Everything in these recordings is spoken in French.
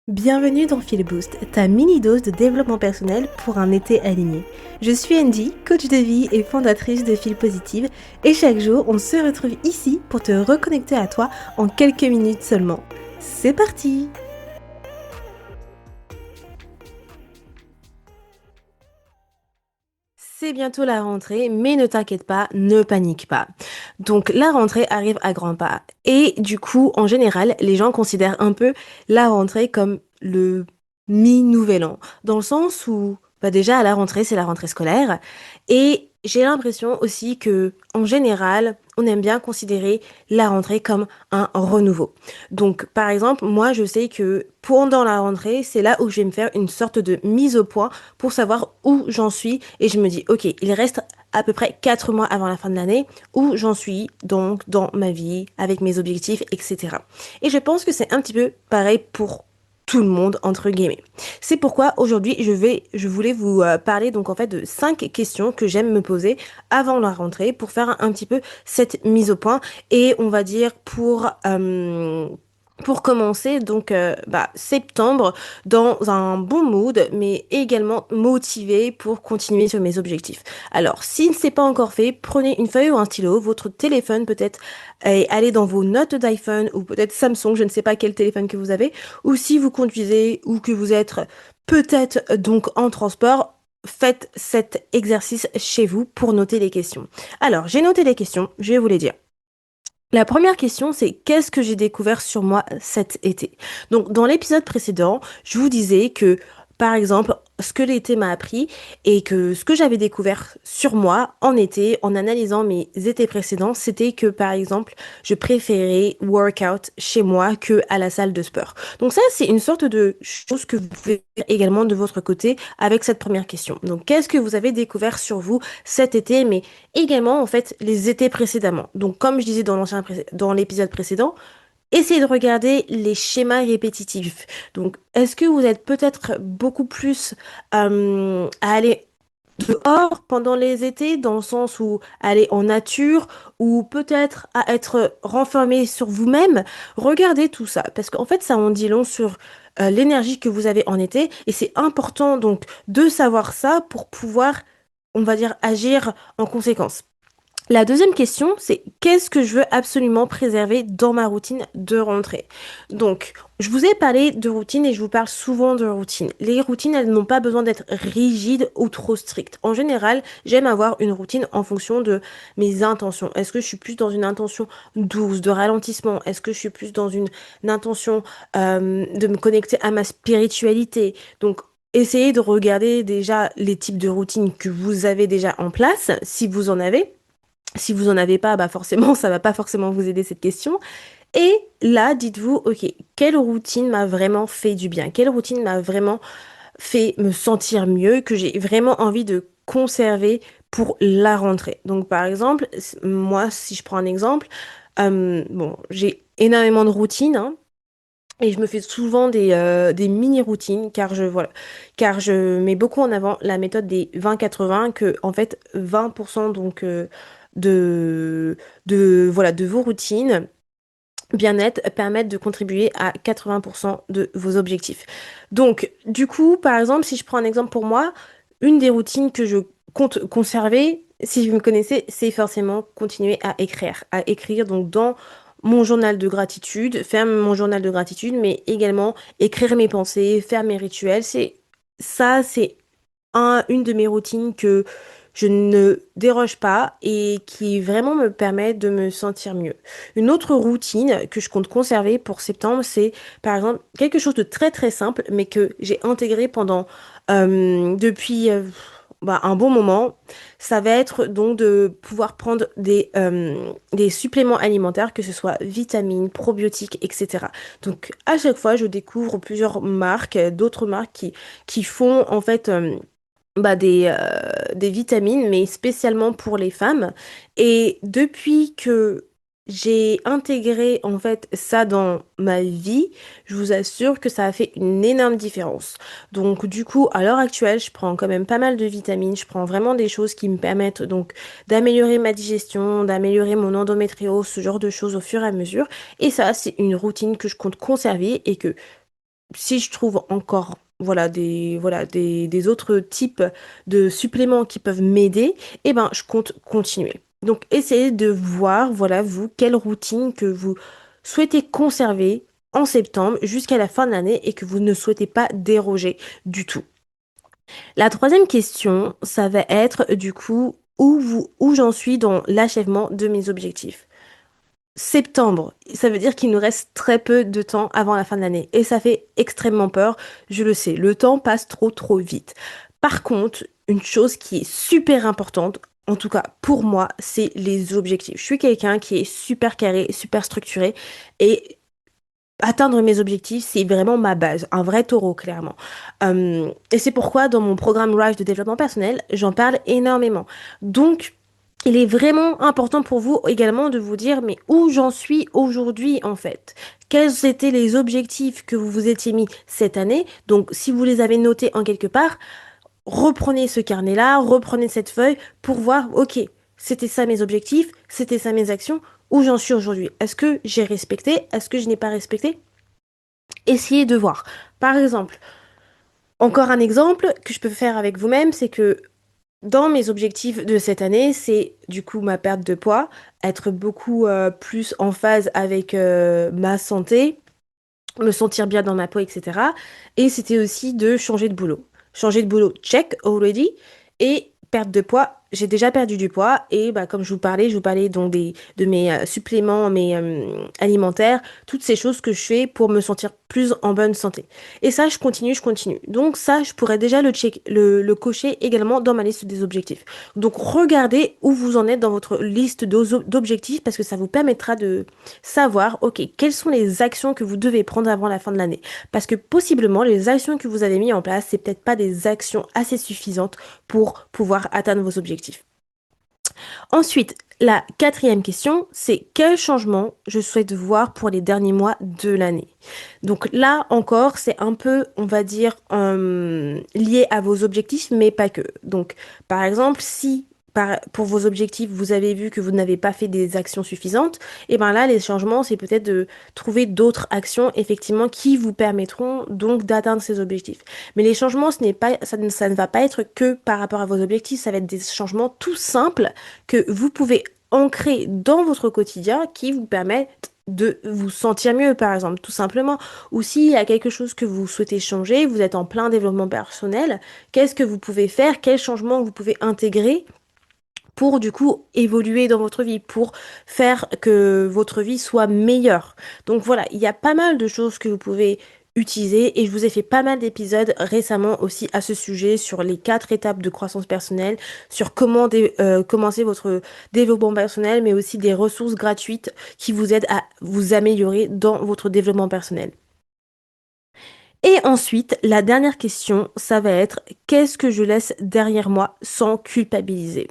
Bienvenue dans Feel Boost, ta mini-dose de développement personnel pour un été aligné. Je suis Andy, coach de vie et fondatrice de Feel Positive, et chaque jour, on se retrouve ici pour te reconnecter à toi en quelques minutes seulement. C'est parti! C'est bientôt la rentrée, mais ne t'inquiète pas, ne panique pas. Donc la rentrée arrive à grands pas. Et du coup, en général, les gens considèrent un peu la rentrée comme le mi-nouvel an. Dans le sens où, bah déjà, à la rentrée, c'est la rentrée scolaire. Et j'ai l'impression aussi que, en général, on aime bien considérer la rentrée comme un renouveau. Donc, par exemple, moi, je sais que pendant la rentrée, c'est là où je vais me faire une sorte de mise au point pour savoir où j'en suis et je me dis, ok, il reste à peu près 4 mois avant la fin de l'année où j'en suis donc dans ma vie, avec mes objectifs, etc. Et je pense que c'est un petit peu pareil pour tout le monde, entre guillemets. C'est pourquoi aujourd'hui, je voulais vous parler donc en fait de 5 questions que j'aime me poser avant la rentrée pour faire un petit peu cette mise au point et on va dire pour commencer, donc septembre, dans un bon mood, mais également motivé pour continuer sur mes objectifs. Alors, si ce n'est pas encore fait, prenez une feuille ou un stylo, votre téléphone peut-être, et allez dans vos notes d'iPhone ou peut-être Samsung, je ne sais pas quel téléphone que vous avez, ou si vous conduisez ou que vous êtes peut-être donc en transport, faites cet exercice chez vous pour noter les questions. Alors, j'ai noté les questions, je vais vous les dire. La première question, c'est qu'est-ce que j'ai découvert sur moi cet été? Donc, dans l'épisode précédent, je vous disais que, par exemple, ce que l'été m'a appris et que ce que j'avais découvert sur moi en été, en analysant mes étés précédents, c'était que, par exemple, je préférais workout chez moi que à la salle de sport. Donc ça, c'est une sorte de chose que vous pouvez faire également de votre côté avec cette première question. Donc, qu'est-ce que vous avez découvert sur vous cet été, mais également en fait les étés précédemment. Donc comme je disais dans l'épisode précédent, essayez de regarder les schémas répétitifs. Donc est-ce que vous êtes peut-être beaucoup plus à aller dehors pendant les étés, dans le sens où aller en nature, ou peut-être à être renfermé sur vous-même? Regardez tout ça, parce qu'en fait ça en dit long sur l'énergie que vous avez en été, et c'est important donc de savoir ça pour pouvoir, on va dire, agir en conséquence. La deuxième question, c'est qu'est-ce que je veux absolument préserver dans ma routine de rentrée? Donc, je vous ai parlé de routine et je vous parle souvent de routine. Les routines, elles n'ont pas besoin d'être rigides ou trop strictes. En général, j'aime avoir une routine en fonction de mes intentions. Est-ce que je suis plus dans une intention douce, de ralentissement? Est-ce que je suis plus dans une intention de me connecter à ma spiritualité? Donc, essayez de regarder déjà les types de routines que vous avez déjà en place, si vous en avez. Si vous en avez pas, bah forcément, ça va pas forcément vous aider cette question. Et là, dites-vous, ok, quelle routine m'a vraiment fait du bien? Quelle routine m'a vraiment fait me sentir mieux, que j'ai vraiment envie de conserver pour la rentrée? Donc, par exemple, moi, si je prends un exemple, bon, j'ai énormément de routines, hein, et je me fais souvent des mini-routines car je mets beaucoup en avant la méthode des 20-80 que en fait 20% donc de, de vos routines bien-être permettent de contribuer à 80% de vos objectifs. Donc du coup, par exemple, si je prends un exemple pour moi, une des routines que je compte conserver, si vous me connaissez, c'est forcément continuer à écrire donc dans mon journal de gratitude, faire mon journal de gratitude, mais également écrire mes pensées, faire mes rituels. C'est une de mes routines que je ne déroge pas et qui vraiment me permet de me sentir mieux. Une autre routine que je compte conserver pour septembre, c'est par exemple quelque chose de très très simple, mais que j'ai intégré depuis un bon moment. Ça va être donc de pouvoir prendre des suppléments alimentaires, que ce soit vitamines, probiotiques, etc. Donc à chaque fois, je découvre plusieurs marques, d'autres marques qui font en fait des vitamines, mais spécialement pour les femmes. Et depuis que j'ai intégré en fait ça dans ma vie, je vous assure que ça a fait une énorme différence. Donc du coup, à l'heure actuelle, je prends quand même pas mal de vitamines, je prends vraiment des choses qui me permettent donc d'améliorer ma digestion, d'améliorer mon endométriose, ce genre de choses au fur et à mesure. Et ça, c'est une routine que je compte conserver et que si je trouve encore des autres types de suppléments qui peuvent m'aider, eh ben, je compte continuer. Donc, essayez de voir, voilà, vous, quelle routine que vous souhaitez conserver en septembre jusqu'à la fin de l'année et que vous ne souhaitez pas déroger du tout. La troisième question, ça va être du coup où j'en suis dans l'achèvement de mes objectifs. Septembre, ça veut dire qu'il nous reste très peu de temps avant la fin de l'année et ça fait extrêmement peur, je le sais, le temps passe trop vite. Par contre, une chose qui est super importante, en tout cas pour moi, c'est les objectifs. Je suis quelqu'un qui est super carré, super structuré et atteindre mes objectifs, c'est vraiment ma base, un vrai taureau, clairement. Et c'est pourquoi dans mon programme Rise de développement personnel, j'en parle énormément. Donc, il est vraiment important pour vous également de vous dire, mais où j'en suis aujourd'hui, en fait? Quels étaient les objectifs que vous vous étiez mis cette année? Donc, si vous les avez notés en quelque part, reprenez ce carnet-là, reprenez cette feuille pour voir, ok, c'était ça mes objectifs, c'était ça mes actions, où j'en suis aujourd'hui. Est-ce que j'ai respecté? Est-ce que je n'ai pas respecté? Essayez de voir. Par exemple, encore un exemple que je peux faire avec vous-même, c'est que dans mes objectifs de cette année, c'est du coup ma perte de poids, être beaucoup plus en phase avec ma santé, me sentir bien dans ma peau, etc. Et c'était aussi de changer de boulot. Changer de boulot, check already. Et perte de poids, j'ai déjà perdu du poids. Et bah, comme je vous parlais donc de mes suppléments, mes alimentaires, toutes ces choses que je fais pour me sentir plus en bonne santé. Et ça, je continue, je continue. Donc ça, je pourrais déjà le cocher également dans ma liste des objectifs. Donc regardez où vous en êtes dans votre liste d'objectifs parce que ça vous permettra de savoir, ok, quelles sont les actions que vous devez prendre avant la fin de l'année. Parce que possiblement, les actions que vous avez mis en place, c'est peut-être pas des actions assez suffisantes pour pouvoir atteindre vos objectifs. Ensuite, la quatrième question, c'est quel changement je souhaite voir pour les derniers mois de l'année. Donc là encore, c'est un peu, on va dire, lié à vos objectifs, mais pas que. Donc, par exemple, si pour vos objectifs, vous avez vu que vous n'avez pas fait des actions suffisantes, et ben là, les changements, c'est peut-être de trouver d'autres actions, effectivement, qui vous permettront donc d'atteindre ces objectifs. Mais les changements, ça ne va pas être que par rapport à vos objectifs, ça va être des changements tout simples que vous pouvez ancrer dans votre quotidien qui vous permettent de vous sentir mieux, par exemple, tout simplement. Ou s'il y a quelque chose que vous souhaitez changer, vous êtes en plein développement personnel, qu'est-ce que vous pouvez faire, quels changements vous pouvez intégrer pour du coup évoluer dans votre vie, pour faire que votre vie soit meilleure. Donc voilà, il y a pas mal de choses que vous pouvez utiliser et je vous ai fait pas mal d'épisodes récemment aussi à ce sujet sur les 4 étapes de croissance personnelle, sur comment commencer votre développement personnel, mais aussi des ressources gratuites qui vous aident à vous améliorer dans votre développement personnel. Et ensuite, la dernière question, ça va être qu'est-ce que je laisse derrière moi sans culpabiliser?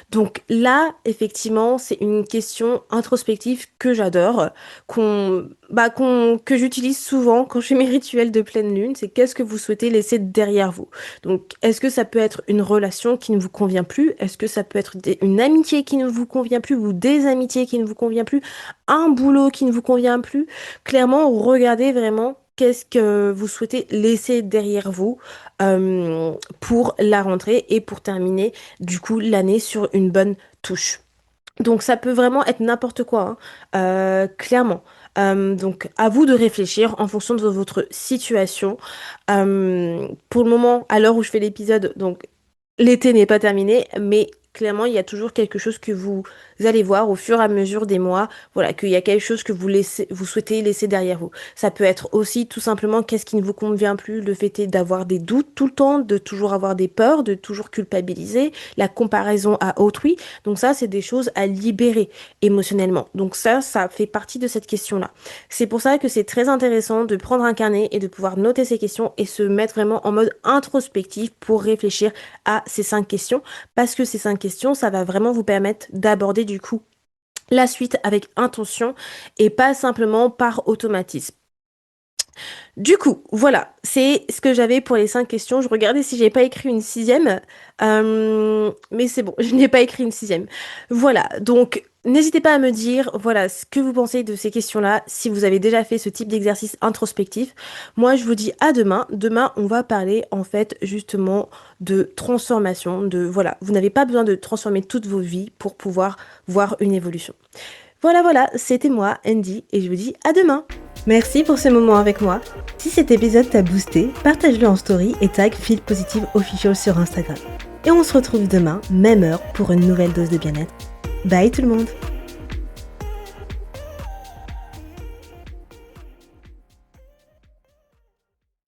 Donc là, effectivement, c'est une question introspective que j'adore, que j'utilise souvent quand je fais mes rituels de pleine lune. C'est qu'est-ce que vous souhaitez laisser derrière vous? Donc, est-ce que ça peut être une relation qui ne vous convient plus? Est-ce que ça peut être une amitié qui ne vous convient plus ou des amitiés qui ne vous convient plus? Un boulot qui ne vous convient plus? Clairement, regardez vraiment qu'est-ce que vous souhaitez laisser derrière vous pour la rentrée et pour terminer du coup l'année sur une bonne touche. Donc ça peut vraiment être n'importe quoi, hein, clairement. Donc à vous de réfléchir en fonction de votre situation. Pour le moment, à l'heure où je fais l'épisode, donc l'été n'est pas terminé, mais clairement il y a toujours quelque chose que vous allez voir au fur et à mesure des mois. Voilà, qu'il y a quelque chose que vous souhaitez laisser derrière vous. Ça peut être aussi tout simplement qu'est-ce qui ne vous convient plus, le fait est d'avoir des doutes tout le temps, de toujours avoir des peurs, de toujours culpabiliser, la comparaison à autrui. Donc ça, c'est des choses à libérer émotionnellement. Donc ça fait partie de cette question-là. C'est pour ça que c'est très intéressant de prendre un carnet et de pouvoir noter ces questions et se mettre vraiment en mode introspectif pour réfléchir à ces 5 questions. Parce que ces 5 questions, ça va vraiment vous permettre d'aborder du coup la suite avec intention et pas simplement par automatisme. Du coup, voilà, c'est ce que j'avais pour les 5 questions. Je regardais si j'ai pas écrit une sixième, mais c'est bon, je n'ai pas écrit une sixième. Voilà, donc n'hésitez pas à me dire, voilà, ce que vous pensez de ces questions-là, si vous avez déjà fait ce type d'exercice introspectif. Moi, je vous dis à demain. Demain, on va parler en fait justement de transformation, de voilà, vous n'avez pas besoin de transformer toute vos vies pour pouvoir voir une évolution. Voilà, voilà, c'était moi, Andy, et je vous dis à demain. Merci pour ce moment avec moi. Si cet épisode t'a boosté, partage-le en story et tag Feel Positive Official sur Instagram. Et on se retrouve demain, même heure, pour une nouvelle dose de bien-être. Bye tout le monde!